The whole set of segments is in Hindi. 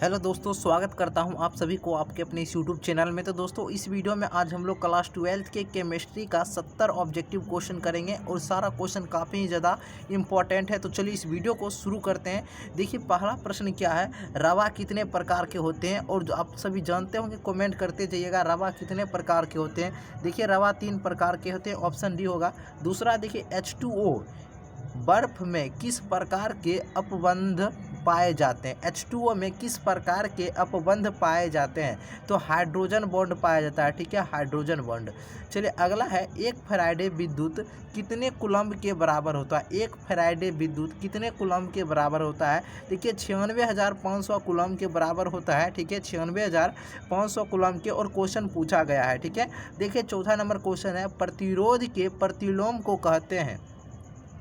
हेलो दोस्तों, स्वागत करता हूं आप सभी को आपके अपने इस यूट्यूब चैनल में। तो दोस्तों, इस वीडियो में आज हम लोग क्लास 12th के केमिस्ट्री का 70 ऑब्जेक्टिव क्वेश्चन करेंगे और सारा क्वेश्चन काफ़ी ही ज़्यादा इंपॉर्टेंट है। तो चलिए इस वीडियो को शुरू करते हैं। देखिए, पहला प्रश्न क्या है, रवा कितने प्रकार के होते हैं? और जो आप सभी जानते होंगे कमेंट करते जाइएगा, रवा कितने प्रकार के होते हैं। देखिए, रवा 3 प्रकार के होते हैं, ऑप्शन डी होगा। दूसरा देखिए, H2O बर्फ में किस प्रकार के अपबंध पाए जाते हैं? H2O में किस प्रकार के अपबंध पाए जाते हैं? तो हाइड्रोजन बॉन्ड पाया जाता है। ठीक है, हाइड्रोजन बॉन्ड। चलिए अगला है, एक फैराडे विद्युत कितने कूलम्ब के बराबर होता है? एक फैराडे विद्युत कितने कूलम्ब के बराबर होता है? देखिए 96,500 कूलम्ब के बराबर होता है। ठीक है, 96,500 कूलम्ब के, और क्वेश्चन पूछा गया है। ठीक है, देखिए चौथा नंबर क्वेश्चन है, प्रतिरोध के प्रतिलोम को कहते हैं।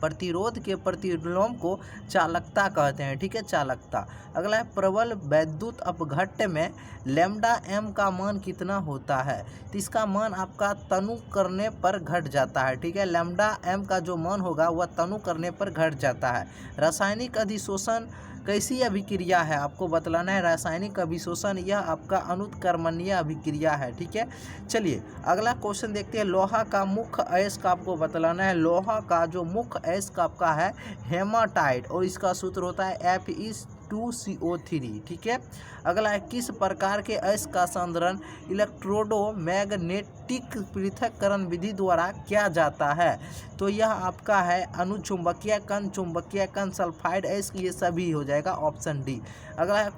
प्रतिरोध के प्रतिलोम को चालकता कहते हैं। ठीक है, चालकता। अगला है, प्रबल वैद्युत अपघट्य में लैम्डा एम का मान कितना होता है? तो इसका मान आपका तनु करने पर घट जाता है। ठीक है, लैम्डा एम का जो मान होगा वह तनु करने पर घट जाता है। रासायनिक अधिशोषण कैसी अभिक्रिया है? आपको बतलाना है। रासायनिक अभिशोषण यह आपका अनुत्क्रमणीय अभिक्रिया है। ठीक है, चलिए अगला क्वेश्चन देखते हैं। लोहा का मुख्य अयस्क आपको बतलाना है। लोहा का जो मुख्य अयस्क आपका है हेमाटाइट, और इसका सूत्र होता है Fe2CO3। ठीक है, अगला है, किस प्रकार के अयस्क का संधारण इलेक्ट्रोडोमैग्नेटिक पृथक्करण विधि द्वारा किया जाता है? तो यह आपका है अनुचुंबकीय कण, चुंबकीय कण, सल्फाइड अयस्क, ये सभी हो जाएगा ऑप्शन डी। अगला है,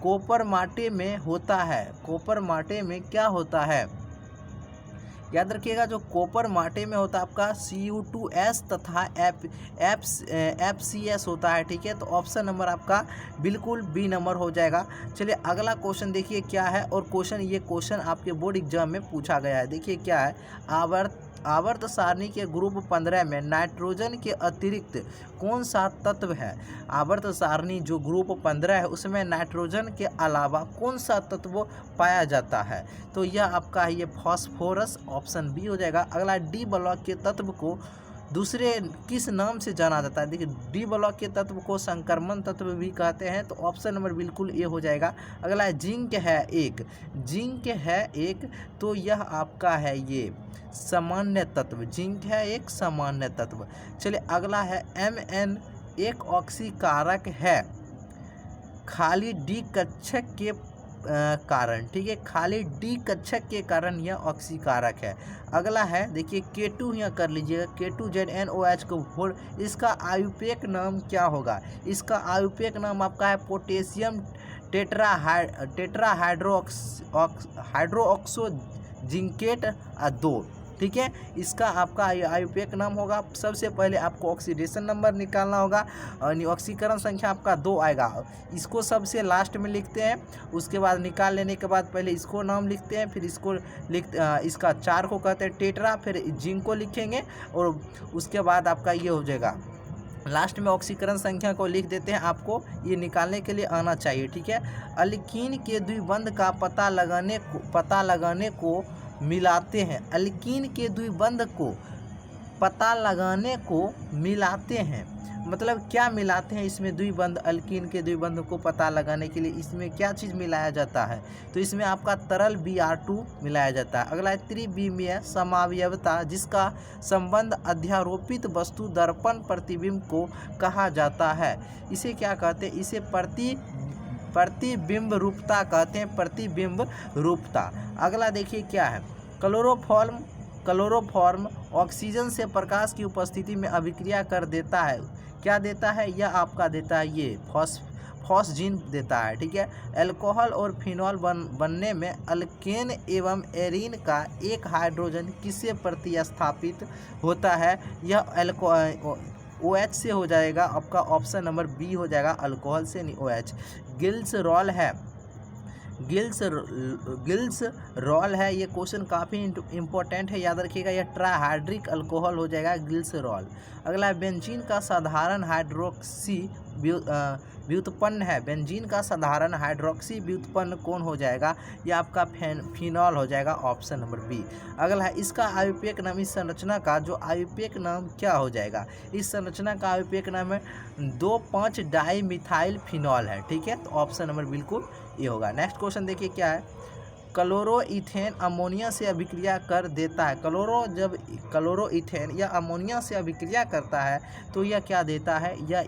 कॉपर माटे में होता है। कॉपर माटे में क्या होता है? याद रखिएगा, जो कॉपर माटे में होता है आपका Cu2S तथा FCS होता है। ठीक है, तो ऑप्शन नंबर आपका बिल्कुल बी नंबर हो जाएगा। चलिए अगला क्वेश्चन देखिए क्या है, और ये क्वेश्चन आपके बोर्ड एग्जाम में पूछा गया है। देखिए क्या है, आवर्त सारणी के ग्रुप 15 में नाइट्रोजन के अतिरिक्त कौन सा तत्व है? आवर्त सारणी जो ग्रुप 15 है उसमें नाइट्रोजन के अलावा कौन सा तत्व पाया जाता है? तो यह आपका है ये फास्फोरस, ऑप्शन बी हो जाएगा। अगला, डी ब्लॉक के तत्व को दूसरे किस नाम से जाना जाता है? देखिए, डी ब्लॉक के तत्व को संक्रमण तत्व भी कहते हैं, तो ऑप्शन नंबर बिल्कुल ए हो जाएगा। अगला है, जिंक है एक। जिंक है एक, तो यह आपका है ये सामान्य तत्व। जिंक है एक सामान्य तत्व। चलिए अगला है, Mn एक ऑक्सीकारक है खाली डी कक्षक के कारण। ठीक है, खाली डी कक्षक के कारण यह ऑक्सीकारक है। अगला है, देखिए K2 यहाँ कर लीजिएगा, K2ZnOH को फोड़, इसका आयुपेक नाम क्या होगा? इसका आयुपेक नाम आपका है पोटेशियम हाइड्रोक्सो जिंकेट 2। ठीक है, इसका आपका आयुपेक नाम होगा। सबसे पहले आपको ऑक्सीडेशन नंबर निकालना होगा, और ऑक्सीकरण संख्या आपका 2 आएगा। इसको सबसे लास्ट में लिखते हैं, उसके बाद निकाल लेने के बाद पहले इसको नाम लिखते हैं, फिर इसको इसका 4 को कहते हैं टेट्रा, फिर जिंक को लिखेंगे, और उसके बाद आपका ये हो जाएगा। लास्ट में ऑक्सीकरण संख्या को लिख देते हैं, आपको ये निकालने के लिए आना चाहिए। ठीक है, अल्कीन के द्विबंध का पता लगाने को मिलाते हैं। अल्कीन के द्विबंध को पता लगाने को मिलाते हैं, मतलब क्या मिलाते हैं इसमें? द्विबंध, अल्कीन के द्विबंध को पता लगाने के लिए इसमें क्या चीज़ मिलाया जाता है? तो इसमें आपका तरल Br2 मिलाया जाता है। अगला है, त्रिविमीय समावयवता जिसका संबंध अध्यारोपित वस्तु दर्पण प्रतिबिंब को कहा जाता है, इसे क्या कहते हैं? इसे प्रतिबिंब रूपता कहते हैं, प्रतिबिंब रूपता। अगला देखिए क्या है, क्लोरोफॉर्म ऑक्सीजन से प्रकाश की उपस्थिति में अभिक्रिया कर देता है। क्या देता है? यह आपका देता है ये फॉस्जीन देता है। ठीक है, अल्कोहल और फिनॉल बनने में अल्केन एवं एरीन का एक हाइड्रोजन किससे प्रतिस्थापित होता है? यह OH से हो जाएगा। आपका ऑप्शन नंबर बी हो जाएगा, अल्कोहल से नहीं, OH। गिल्सरॉल है, गिल्सरॉल है, ये क्वेश्चन काफ़ी इंपॉर्टेंट है, याद रखिएगा। यह ट्राइहाइड्रिक अल्कोहल हो जाएगा गिल्सरॉल। अगला है, बेंजीन का साधारण हाइड्रोक्सी व्युत्पन्न है। बेंजीन का साधारण हाइड्रोक्सी व्युत्पन्न कौन हो जाएगा? ये आपका फिनॉल हो जाएगा, ऑप्शन नंबर बी। अगला है इसका आयुपेक नाम, इस संरचना का जो आयुपेक नाम क्या हो जाएगा? इस संरचना का आयुपेक नाम है 2,5 डाई मिथाइल फिनॉल है। ठीक है, तो ऑप्शन नंबर बिल्कुल ये होगा। नेक्स्ट क्वेश्चन देखिए क्या है। क्लोरोइथेन अमोनिया से अभिक्रिया कर देता है। जब क्लोरोइथेन या अमोनिया से अभिक्रिया करता है तो यह क्या देता है? यह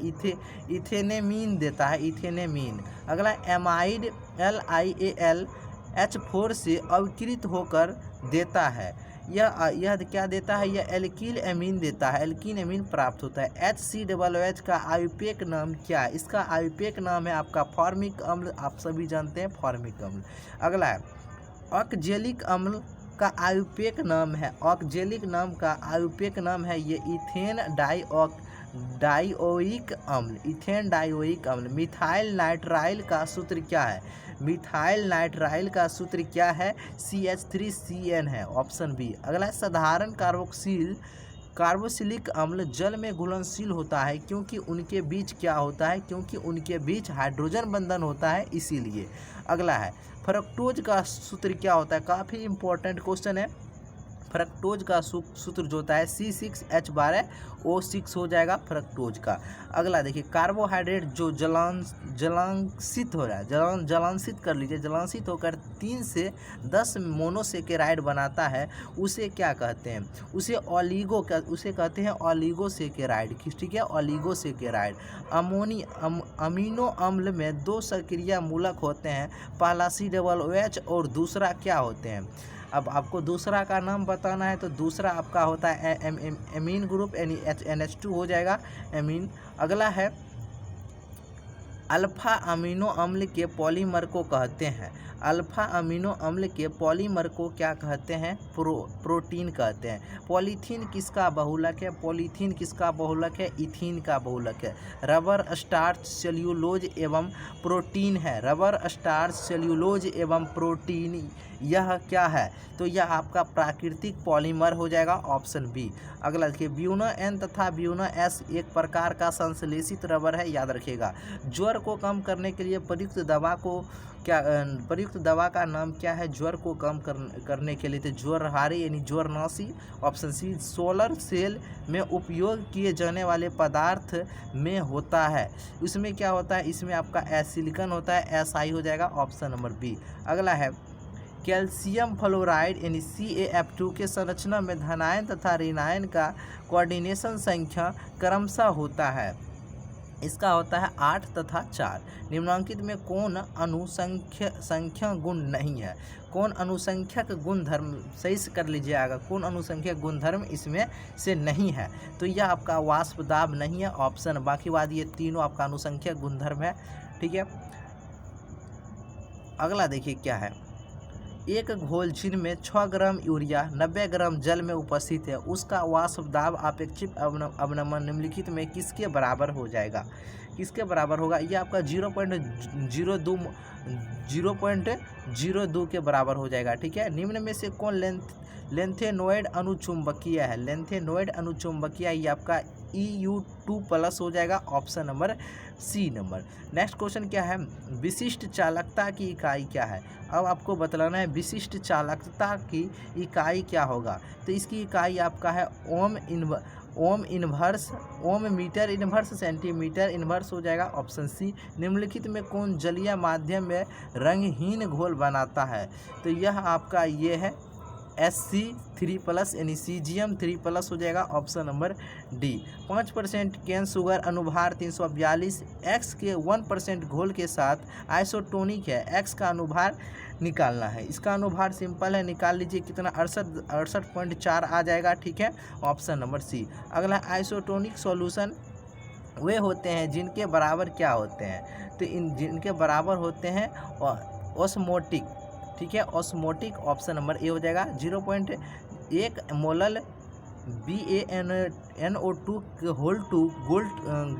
इथेनेमीन देता है, इथेनेमीन। अगला एमाइड LiAl H4 से अभिकृत होकर देता है। यह क्या देता है? यह एल्किल एमीन देता है, एल्किन एमीन प्राप्त होता है। HCOOH का आयुपेक नाम क्या है? इसका आयुपेक नाम है आपका फॉर्मिक अम्ल, आप सभी जानते हैं फॉर्मिक अम्ल। अगला है ऑक्जेलिक अम्ल का आयुपेक नाम है, ऑक्जेलिक नाम का आयुपेक नाम है ये इथेन डाइओइक अम्ल, इथेन डाइओइक अम्ल। मिथाइल नाइट्राइल का सूत्र क्या है? मिथाइल नाइट्राइल का सूत्र क्या है? CH3CN है, ऑप्शन बी। अगला साधारण कार्बोक्सिलिक अम्ल जल में घुलनशील होता है क्योंकि उनके बीच क्या होता है? क्योंकि उनके बीच हाइड्रोजन बंधन होता है, इसीलिए। अगला है फ्रक्टोज का सूत्र क्या होता है? काफ़ी इंपॉर्टेंट क्वेश्चन है। फ्रक्टोज का सूत्र जो होता है C6H12O6 हो जाएगा फ्रक्टोज का। अगला देखिए कार्बोहाइड्रेट जो जलांशित हो रहा है, जलांशित कर लीजिए, जलांशित होकर 3 से 10 मोनोसेकेराइड बनाता है, उसे क्या कहते हैं? उसे कहते हैं ऑलिगोसेकेराइड। ठीक है, ऑलिगोसेकेराइड। अमीनो अम्ल में 2 सक्रिय मूलक होते हैं, पहला COOH और दूसरा क्या होते हैं? अब आपको दूसरा का नाम बताना है तो दूसरा आपका होता है एमीन ग्रुप, NH2 हो जाएगा, एमीन। अगला है अल्फा अमीनो अम्ल के पॉलीमर को कहते हैं, अल्फा अमीनो अम्ल के पॉलीमर को क्या कहते हैं? प्रोटीन कहते हैं। पॉलीथीन किसका बहुलक है? पॉलीथीन किसका बहुलक है? इथीन का बहुलक है। रबर स्टार्च सेल्यूलोज एवं प्रोटीन है, रबर स्टार्च सेल्यूलोज एवं प्रोटीन यह क्या है? तो यह आपका प्राकृतिक पॉलीमर हो जाएगा, ऑप्शन बी। अगला देखिए ब्यूनो N तथा ब्यूनो S एक प्रकार का संश्लेषित रबर है, याद रखिएगा। ज्वर को कम करने के लिए प्रयुक्त दवा का नाम क्या है? ज्वर को कम करने के लिए तो ज्वरहारी यानी ज्वरनाशी, ऑप्शन सी। सोलर सेल में उपयोग किए जाने वाले पदार्थ में होता है, इसमें क्या होता है? इसमें आपका सिलिकॉन होता है, SI हो जाएगा, ऑप्शन नंबर बी। अगला है कैल्शियम फ्लोराइड यानी CaF2 के संरचना में धनायन तथा ऋणायन का कोऑर्डिनेशन संख्या क्रमशः होता है, इसका होता है 8 तथा 4। निम्नलिखित में कौन अनुसंख्य गुण नहीं है? कौन अनुसंख्यक गुणधर्म, सही से कर लीजिएगा, कौन अनुसंख्यक गुणधर्म इसमें से नहीं है? तो यह आपका वाष्प दाब नहीं है, ऑप्शन। बाकी बाद ये तीनों आपका अनुसंख्यक गुणधर्म है। ठीक है, अगला देखिए क्या है। एक घोल जिनमें 6 ग्राम यूरिया 90 ग्राम जल में उपस्थित है, उसका वाष्प दाब अपेक्षित अवनमन निम्नलिखित में किसके बराबर हो जाएगा? किसके बराबर होगा? ये आपका 0.02 के बराबर हो जाएगा। ठीक है, निम्न में से कौन लेंथेनोइड अनुचुंबकीय है? लेंथेनोइड अनुचुंबकीय ये आपका EU2+ हो जाएगा, option number C number. Next question क्या है? विशिष्ट चालकता की इकाई क्या है? अब आपको बतलाना है विशिष्ट चालकता की इकाई क्या होगा। तो इसकी इकाई आपका है ओम मीटर इनवर्स सेंटीमीटर इनवर्स हो जाएगा, ऑप्शन सी। निम्नलिखित में कौन जलीय माध्यम में रंगहीन घोल बनाता है? तो यह आपका ये है Sc3+ यानी Cgm3+ हो जाएगा, option number D. 5% cane sugar अनुभार 342 X के 1% घोल के साथ आइसोटोनिक है, X का अनुभार निकालना है। इसका अनुभार सिंपल है, निकाल लीजिए कितना 68.4 आ जाएगा। ठीक है, ऑप्शन नंबर सी। अगला आइसोटोनिक सॉल्यूशन वे होते हैं जिनके बराबर क्या होते हैं? तो जिनके बराबर होते हैं ऑस्मोटिक। ठीक है, ऑस्मोटिक, ऑप्शन नंबर ए हो जाएगा। 0.1 मोलल NO2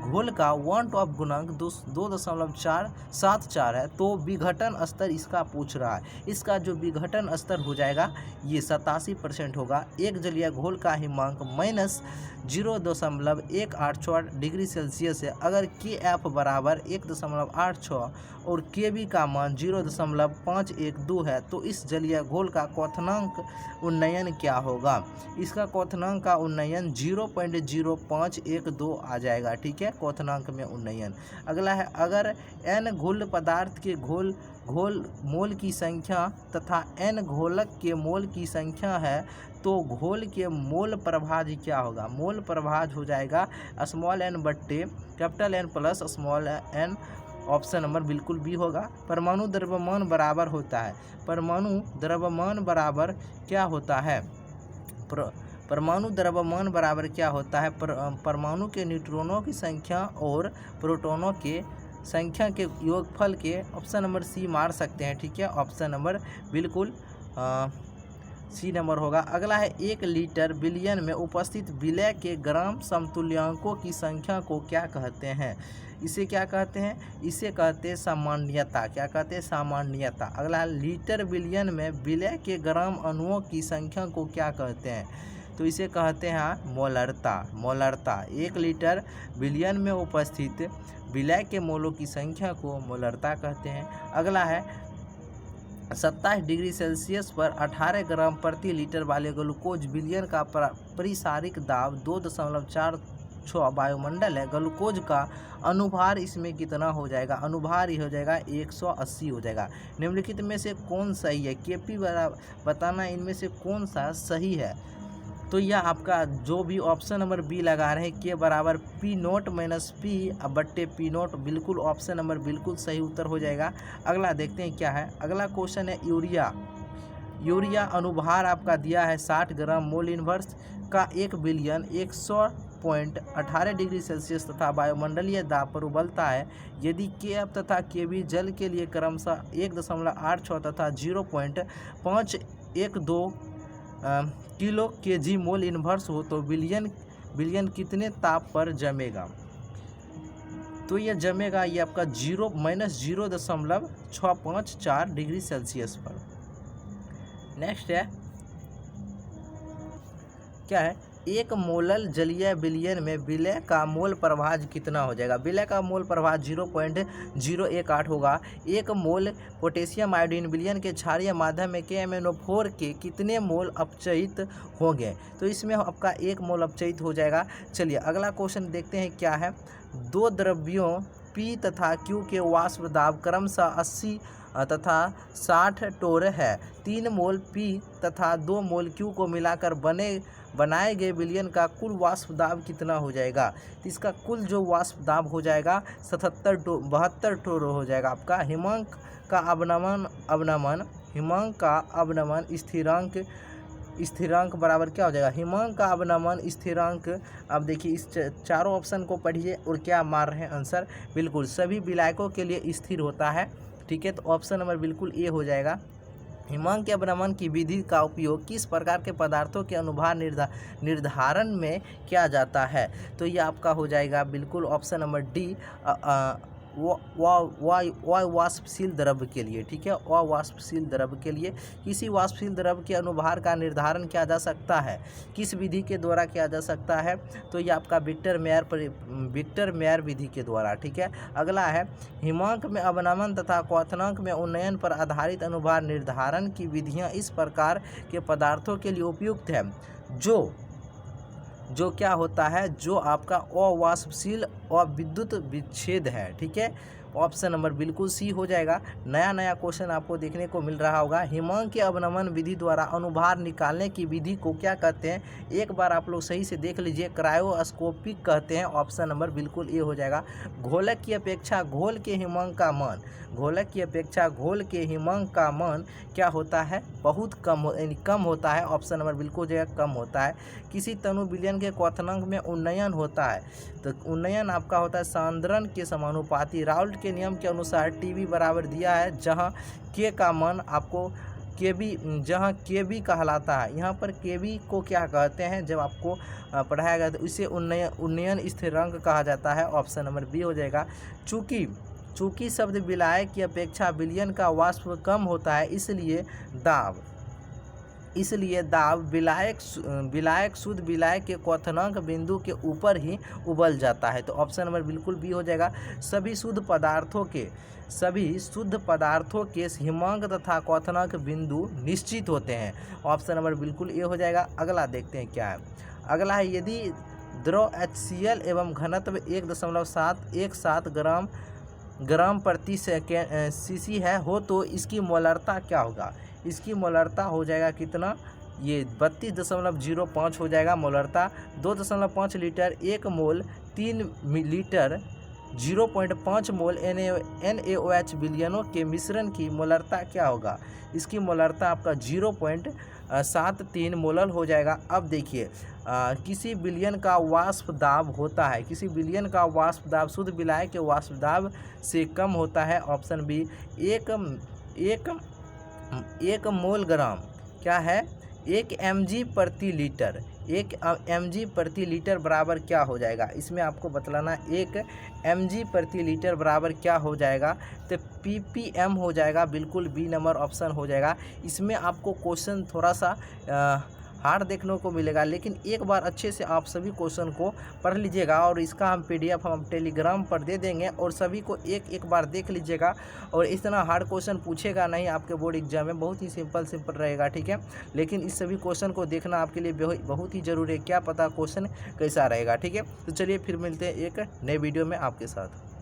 घोल का 1/2 गुणांक 2.474 है, तो विघटन स्तर इसका पूछ रहा है। इसका जो विघटन स्तर हो जाएगा ये 87% होगा। एक जलीय घोल का हिमांक -0.186 डिग्री सेल्सियस है। अगर KF बराबर 1.86 और KB का मान 0.512 है तो इस जलीय घोल का क्वथनांक उन्नयन क्या होगा? इसका क्वथनांक का उन्नयन 0.0512 आ जाएगा। ठीक है, क्वथनांक में उन्नयन। अगला है, अगर n घोल पदार्थ के घोल मोल की संख्या तथा n घोलक के मोल की संख्या है तो घोल के मोल प्रभाज क्या होगा? मोल प्रभाज हो जाएगा n बट्टे N plus n। Option number बिल्कुल बी होगा। परमाणु द्रव्यमान बराबर होता है। परमाणु द्रव्यमान बराबर क्या होता है? परमाणु द्रव्यमान बराबर क्या होता है? परमाणु के न्यूट्रॉनों की संख्या और प्रोटॉनों के संख्या के योगफल के। ऑप्शन नंबर सी मार सकते हैं। ठीक है, ऑप्शन नंबर बिल्कुल सी नंबर होगा। अगला है, 1 लीटर बिलियन में उपस्थित विलय के ग्राम समतुल्यांकों की संख्या को क्या कहते हैं? इसे क्या कहते हैं? इसे कहते हैं सामान्यता। क्या कहते हैं? सामान्यता। अगला है, लीटर बिलियन में विलय के ग्राम अणुओं की संख्या को क्या कहते हैं? तो इसे कहते हैं मोलरता। मोलरता। 1 लीटर बिलियन में उपस्थित विलय के मोलों की संख्या को मोलरता कहते हैं। अगला है, 27 डिग्री सेल्सियस पर 18 ग्राम प्रति लीटर वाले ग्लूकोज बिलियन का परिसारिक दाब 2.46 वायुमंडल है। ग्लूकोज का अनुभार इसमें कितना हो जाएगा? अनुभार ही हो जाएगा 180 हो जाएगा। निम्नलिखित में से कौन सही है? KP बराबर बताना इनमें से कौन सा सही है। तो यह आपका जो भी ऑप्शन नंबर बी लगा रहे हैं, K बराबर P0 माइनस P बट्टे P0, बिल्कुल ऑप्शन नंबर बिल्कुल सही उत्तर हो जाएगा। अगला देखते हैं क्या है। अगला क्वेश्चन है यूरिया। यूरिया अनुभार आपका दिया है 60 ग्राम मोल इनवर्स का 1 बिलियन 100.18 डिग्री सेल्सियस तथा वायुमंडलीय दाब पर उबलता है। यदि KF तथा KB जल के लिए क्रमशः 1.86 तथा 0.512 किलो kg मोल इन्वर्स हो तो बिलियन कितने ताप पर जमेगा? तो यह जमेगा ये आपका -0.654 डिग्री सेल्सियस पर। नेक्स्ट है क्या है? 1 मोलल जलीय विलयन में विलय का मोल प्रभाज कितना हो जाएगा? विलय का मोल प्रभाज 0.018 होगा। 1 मोल पोटेशियम आयोडीन विलयन के क्षारीय माध्यम में KMnO4 के कितने मोल अपचयित होंगे? तो इसमें आपका 1 मोल अपचयित हो जाएगा। चलिए अगला क्वेश्चन देखते हैं क्या है। 2 द्रव्यों P तथा Q के वाष्प दाब क्रमशः 80 तथा 60 टोर है। 3 मोल P तथा 2 मोल Q को मिलाकर बनाए गए विलयन का कुल वाष्प दाब कितना हो जाएगा? तो इसका कुल जो वाष्प दाब हो जाएगा 72 टोर हो जाएगा आपका। हिमांक का अवनमन स्थिरांक बराबर क्या हो जाएगा? हिमांक का अवनमन स्थिरांक। अब देखिए इस चारों ऑप्शन को पढ़िए और क्या मार रहे हैं आंसर। बिल्कुल सभी विलायकों के लिए स्थिर होता है। ठीक है, तो ऑप्शन नंबर बिल्कुल ए हो जाएगा। हिमांक के अवनमन की विधि का उपयोग किस प्रकार के पदार्थों के अनुभार निर्धारण में किया जाता है? तो ये आपका हो जाएगा बिल्कुल ऑप्शन नंबर डी, अवाष्पशील द्रव्य के लिए। ठीक है, अवाष्पशील द्रव्य के लिए। किसी वाष्पशील द्रव्य के अनुभार का निर्धारण किया जा सकता है, किस विधि के द्वारा किया जा सकता है? तो ये आपका विक्टर मेयर विधि के द्वारा। ठीक है, अगला है, हिमांक में अवनमन तथा क्वथनांक में उन्नयन पर आधारित अनुभार निर्धारण की विधियाँ इस प्रकार के पदार्थों के लिए उपयुक्त है जो क्या होता है? जो आपका अवाष्पशील और विद्युत विच्छेद है। ठीक है, ऑप्शन नंबर बिल्कुल सी हो जाएगा। नया क्वेश्चन आपको देखने को मिल रहा होगा। हिमांक के अवनमन विधि द्वारा अनुभार निकालने की विधि को क्या कहते हैं? एक बार आप लोग सही से देख लीजिए, क्रायोस्कोपिक कहते हैं। ऑप्शन नंबर बिल्कुल ए हो जाएगा। घोलक की अपेक्षा घोल के हिमांक का मान, घोलक की अपेक्षा घोल के हिमांक का मान क्या होता है? बहुत कम होता है। ऑप्शन नंबर बिल्कुल जो है कम होता है। किसी तनु विलयन के क्वथनांक में उन्नयन होता है, तो उन्नयन आपका होता है सांद्रण के समानुपाती। राउल्ट के नियम के अनुसार टीवी बराबर दिया है, जहां के का मान आपको केबी, जहाँ केबी कहलाता है, यहाँ पर केबी को क्या कहते हैं जब आपको पढ़ाया गया तो इसे उन्नयन स्थिरांक कहा जाता है। ऑप्शन नंबर बी हो जाएगा। चूंकि शब्द विलाय की अपेक्षा विलयन का वाष्प कम होता है, इसलिए दाब विलायक शुद्ध विलायक के क्वथनांक बिंदु के ऊपर ही उबल जाता है। तो ऑप्शन नंबर बिल्कुल बी हो जाएगा। सभी शुद्ध पदार्थों के हिमांक तथा क्वथनांक बिंदु निश्चित होते हैं। ऑप्शन नंबर बिल्कुल ए हो जाएगा। अगला देखते हैं क्या है। अगला है, यदि द्रव HCl एवं घनत्व 1.7 ग्राम प्रति सीसी हो तो इसकी मोलरता क्या होगा। इसकी मोलरता हो जाएगा कितना, ये 32.05 हो जाएगा मोलरता। 2.5 लीटर 1 मोल, 3 लीटर 0.5 मोल NaOH विलयनों के मिश्रण की मोलरता क्या होगा। इसकी मोलरता आपका 0.73 मोलर हो जाएगा। अब देखिए, किसी विलयन का वाष्प दाब होता है, किसी विलयन का वाष्प दाब शुद्ध विलायक के वाष्प दाब से कम होता है। ऑप्शन बी, एक मोल ग्राम क्या है, 1 mg प्रति लीटर। 1 mg प्रति लीटर बराबर क्या हो जाएगा, इसमें आपको बतलाना 1 mg प्रति लीटर बराबर क्या हो जाएगा। तो ppm हो जाएगा। बिल्कुल बी नंबर ऑप्शन हो जाएगा। इसमें आपको क्वेश्चन थोड़ा सा हार्ड देखने को मिलेगा, लेकिन एक बार अच्छे से आप सभी क्वेश्चन को पढ़ लीजिएगा और इसका हम PDF हम टेलीग्राम पर दे देंगे और सभी को एक बार देख लीजिएगा। और इतना हार्ड क्वेश्चन पूछेगा नहीं आपके बोर्ड एग्जाम में, बहुत ही सिंपल रहेगा, ठीक है। लेकिन इस सभी क्वेश्चन को देखना आपके लिए बहुत ही ज़रूरी है, क्या पता क्वेश्चन कैसा रहेगा, ठीक है। तो चलिए फिर मिलते हैं एक नए वीडियो में आपके साथ।